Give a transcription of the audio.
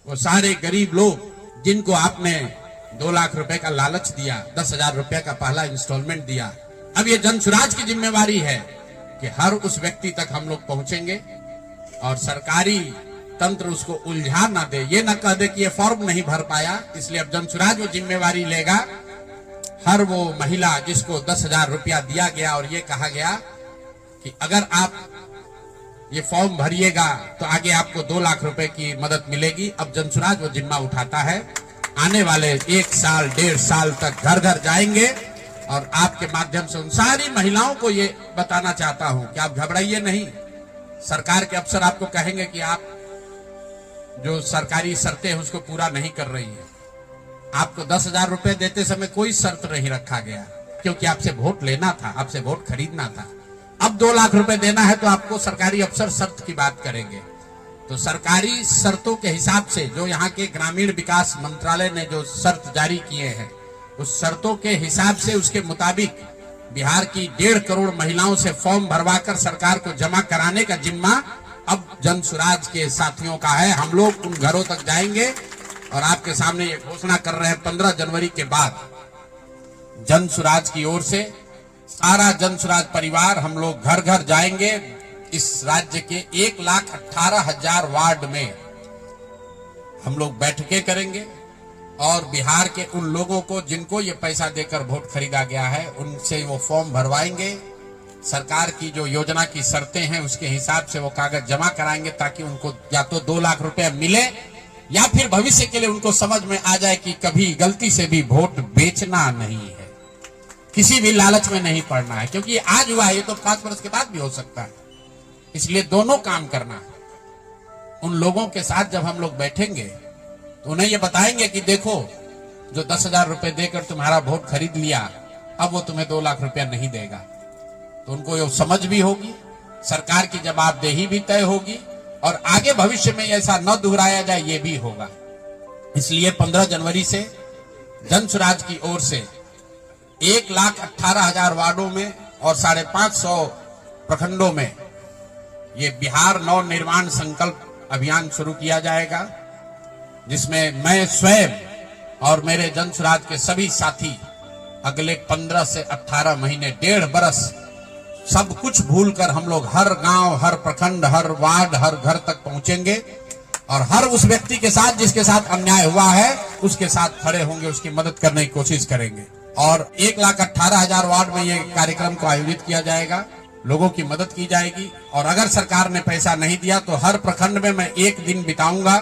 वो सारे गरीब लोग जिनको आपने 2 लाख रुपए का लालच दिया, 10,000 रुपए का पहला इंस्टॉलमेंट दिया, अब ये जन सुराज की जिम्मेवारी है कि हर उस व्यक्ति तक हम लोग पहुंचेंगे और सरकारी तंत्र उसको उलझा ना दे, ये ना कह दे कि ये फॉर्म नहीं भर पाया। इसलिए अब जन सुराज वो जिम्मेवारी लेगा। हर वो महिला जिसको 10,000 रुपया दिया गया और ये कहा गया कि अगर आप ये फॉर्म भरिएगा तो आगे आपको 2 लाख रुपए की मदद मिलेगी, अब जन सुराज वो जिम्मा उठाता है। आने वाले 1 साल 1.5 साल तक घर घर जाएंगे और आपके माध्यम से उन सारी महिलाओं को ये बताना चाहता हूं कि आप घबराइए नहीं। सरकार के अफसर आपको कहेंगे कि आप जो सरकारी शर्तें हैं उसको पूरा नहीं कर रही है। आपको 10,000 रुपए देते समय कोई शर्त नहीं रखा गया, क्योंकि आपसे वोट लेना था, आपसे वोट खरीदना था। अब 2 लाख रुपए देना है तो आपको सरकारी अफसर शर्त की बात करेंगे। तो सरकारी शर्तों के हिसाब से जो यहाँ के ग्रामीण विकास मंत्रालय ने जो शर्त जारी किए हैं, उस शर्तों के हिसाब से उसके मुताबिक बिहार की 1.5 करोड़ महिलाओं से फॉर्म भरवाकर सरकार को जमा कराने का जिम्मा अब जन सुराज के साथियों का है। हम लोग उन घरों तक जाएंगे और आपके सामने ये घोषणा कर रहे हैं, 15 जनवरी के बाद जन सुराज की ओर से सारा जन सुराज परिवार हम लोग घर घर जाएंगे। इस राज्य के 1,18,000 वार्ड में हम लोग बैठकें करेंगे और बिहार के उन लोगों को जिनको ये पैसा देकर वोट खरीदा गया है उनसे वो फॉर्म भरवाएंगे। सरकार की जो योजना की शर्तें हैं उसके हिसाब से वो कागज जमा कराएंगे ताकि उनको या तो 2 लाख रुपए मिले या फिर भविष्य के लिए उनको समझ में आ जाए कि कभी गलती से भी वोट बेचना नहीं है, किसी भी लालच में नहीं पड़ना है, क्योंकि आज हुआ है, ये तो 5 वर्ष के बाद भी हो सकता है। इसलिए दोनों काम करना है। उन लोगों के साथ जब हम लोग बैठेंगे तो उन्हें ये बताएंगे कि देखो, जो 10,000 रुपए देकर तुम्हारा वोट खरीद लिया, अब वो तुम्हें 2 लाख रुपया नहीं देगा। तो उनको ये समझ भी होगी, सरकार की जवाबदेही भी तय होगी और आगे भविष्य में ऐसा न दोहराया जाए ये भी होगा। इसलिए 15 जनवरी से जन सुराज की ओर से 1,18,000 वार्डों में और 550 प्रखंडों में ये बिहार नव निर्माण संकल्प अभियान शुरू किया जाएगा, जिसमें मैं स्वयं और मेरे जन सुराज के सभी साथी अगले 15 से 18 महीने 1.5 बरस सब कुछ भूलकर हम लोग हर गांव, हर प्रखंड, हर वार्ड, हर घर तक पहुंचेंगे और हर उस व्यक्ति के साथ जिसके साथ अन्याय हुआ है उसके साथ खड़े होंगे, उसकी मदद करने की कोशिश करेंगे। और 1,18,000 वार्ड में ये कार्यक्रम को आयोजित किया जाएगा, लोगों की मदद की जाएगी। और अगर सरकार ने पैसा नहीं दिया तो हर प्रखंड में मैं 1 दिन बिताऊंगा